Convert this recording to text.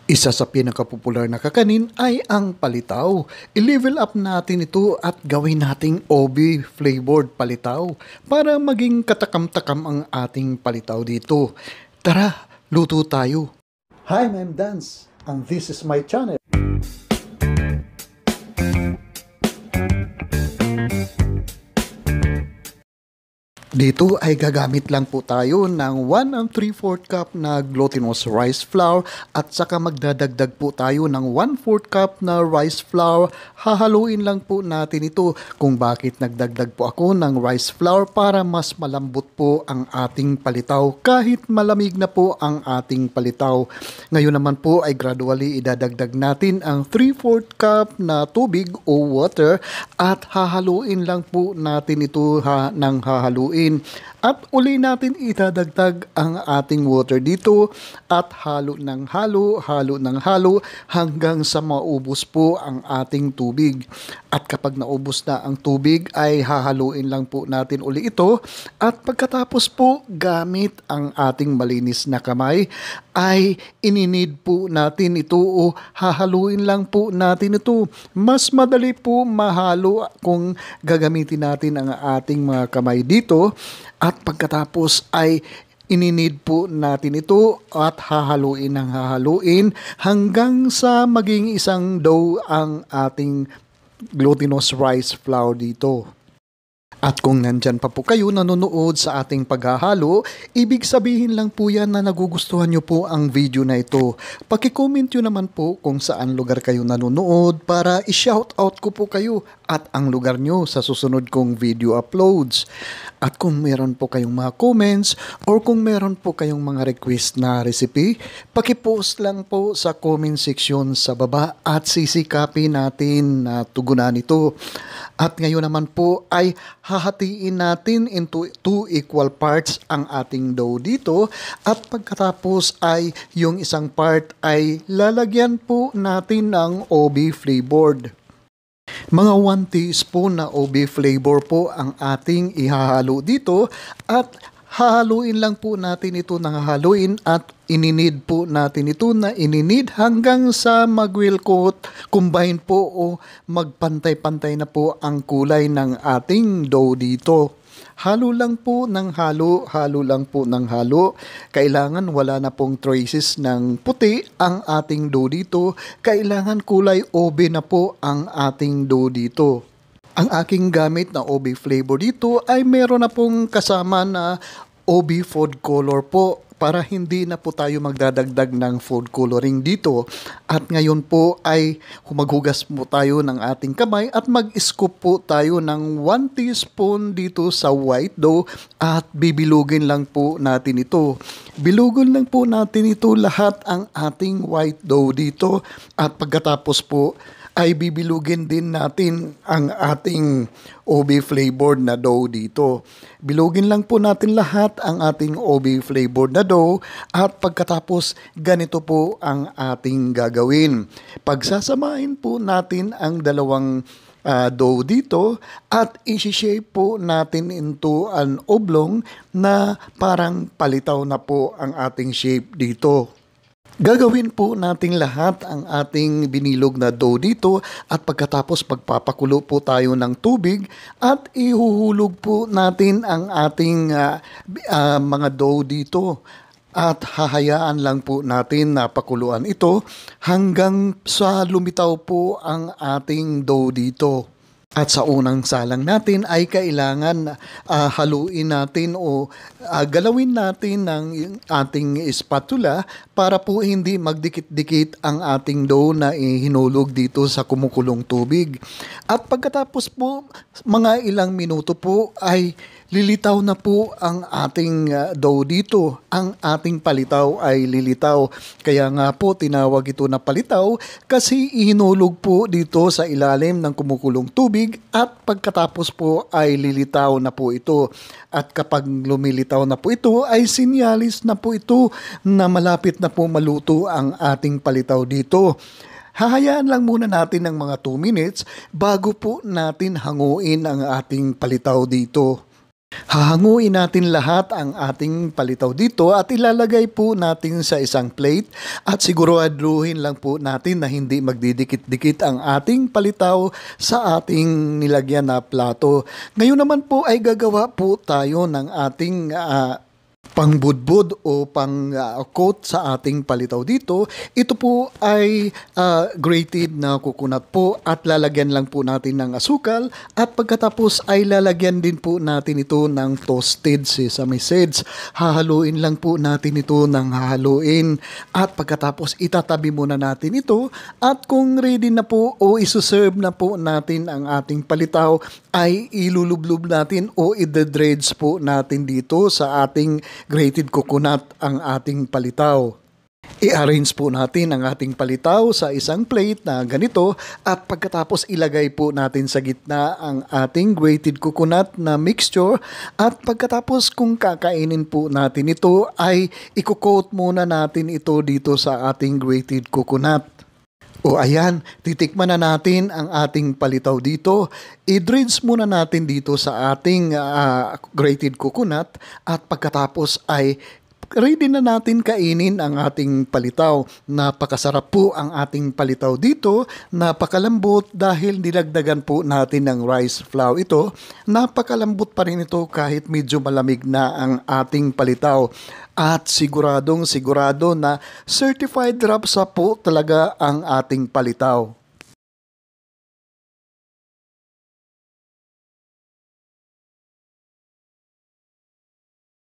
Isa sa pinakapopular na kakanin ay ang palitaw. I-level up natin ito at gawin nating OB flavored palitaw para maging katakam-takam ang ating palitaw dito. Tara, luto tayo! Hi, I'm Dance and this is my channel. Dito ay gagamit lang po tayo ng 1 3/4 cup na glutinous rice flour at saka magdadagdag po tayo ng 1/4 cup na rice flour. Hahaluin lang po natin ito kung bakit nagdagdag po ako ng rice flour para mas malambot po ang ating palitaw kahit malamig na po ang ating palitaw. Ngayon naman po ay gradually idadagdag natin ang 3/4 cup na tubig o water at hahaluin lang po natin ito ng hahaluin. At uli natin itadagdag ang ating water dito at halo ng halo hanggang sa maubos po ang ating tubig. At kapag naubos na ang tubig ay hahaluin lang po natin uli ito at pagkatapos po gamit ang ating malinis na kamay ay ininid po natin ito o hahaluin lang po natin ito. Mas madali po mahalo kung gagamitin natin ang ating mga kamay dito at pagkatapos ay ininid po natin ito at hahaluin ng hahaluin hanggang sa maging isang dough ang ating glutinous rice flour dito. At kung nandyan pa po kayo nanonood sa ating paghahalo, ibig sabihin lang po yan na nagugustuhan nyo po ang video na ito. Paki-comment nyo naman po kung saan lugar kayo nanonood para i-shoutout ko po kayo at ang lugar nyo sa susunod kong video uploads. At kung meron po kayong mga comments or kung meron po kayong mga request na recipe, paki-post lang po sa comment section sa baba at sisikapin natin na tugunan ito. At ngayon naman po ay hahatiin natin into 2 equal parts ang ating dough dito at pagkatapos ay yung isang part ay lalagyan po natin ng OB flavored. Mga 1 teaspoon na OB flavor po ang ating ihahalo dito at hahaluin lang po natin ito ng hahaluin at ininid po natin ito na ininid hanggang sa mag-well coat, combine po o magpantay-pantay na po ang kulay ng ating dough dito. Halo lang po ng halo lang po ng halo. Kailangan wala na pong traces ng puti ang ating dough dito. Kailangan kulay OB na po ang ating dough dito. Ang aking gamit na OB flavor dito ay meron na pong kasama na OB food color po para hindi na po tayo magdadagdag ng food coloring dito. At ngayon po ay maghugas po tayo ng ating kamay at mag-scoop po tayo ng 1 teaspoon dito sa white dough at bibilugin lang po natin ito. Bilugin lang po natin ito lahat ang ating white dough dito at pagkatapos po ay bibilugin din natin ang ating OB flavored na dough dito. Bilugin lang po natin lahat ang ating OB flavored na dough at pagkatapos ganito po ang ating gagawin. Pagsasamahin po natin ang dalawang dough dito at isi-shape po natin into an oblong na parang palitaw na po ang ating shape dito. Gagawin po nating lahat ang ating binilog na dough dito at pagkatapos pagpapakulo po tayo ng tubig at ihuhulog po natin ang ating mga dough dito. At hahayaan lang po natin na pakuluan ito hanggang sa lumitaw po ang ating dough dito. At sa unang salang natin ay kailangan haluin natin o galawin natin ng ating spatula para po hindi magdikit-dikit ang ating dough na hinulog dito sa kumukulong tubig. At pagkatapos po mga ilang minuto po ay lilitaw na po ang ating dough dito. Ang ating palitaw ay lilitaw. Kaya nga po tinawag ito na palitaw kasi ihinulog po dito sa ilalim ng kumukulong tubig at pagkatapos po ay lilitaw na po ito. At kapag lumilitaw na po ito ay sinyalis na po ito na malapit na po maluto ang ating palitaw dito. Hahayaan lang muna natin ng mga 2 minutes bago po natin hanguin ang ating palitaw dito. Hahanguin natin lahat ang ating palitaw dito at ilalagay po natin sa isang plate at siguraduhin lang po natin na hindi magdidikit-dikit ang ating palitaw sa ating nilagyan na plato. Ngayon naman po ay gagawa po tayo ng ating pangbudbud o pang-coat sa ating palitaw dito. Ito po ay grated na coconut po at lalagyan lang po natin ng asukal at pagkatapos ay lalagyan din po natin ito ng toasted sesame seeds. Hahaluin lang po natin ito ng hahaluin at pagkatapos itatabi muna natin ito at kung ready na po o isuserve na po natin ang ating palitaw ay ilulublob natin o i-dreads po natin dito sa ating grated coconut ang ating palitaw. I-arrange po natin ang ating palitaw sa isang plate na ganito at pagkatapos ilagay po natin sa gitna ang ating grated coconut na mixture at pagkatapos kung kakainin po natin ito ay i-coat muna natin ito dito sa ating grated coconut. O ayan, titikman na natin ang ating palitaw dito. I-dredge muna natin dito sa ating grated coconut at pagkatapos ay ready na natin kainin ang ating palitaw. Napakasarap po ang ating palitaw dito, napakalambot dahil nilagdagan po natin ng rice flour ito. Napakalambot pa rin ito kahit medyo malamig na ang ating palitaw. At sigurado na certified rapsa po talaga ang ating palitaw.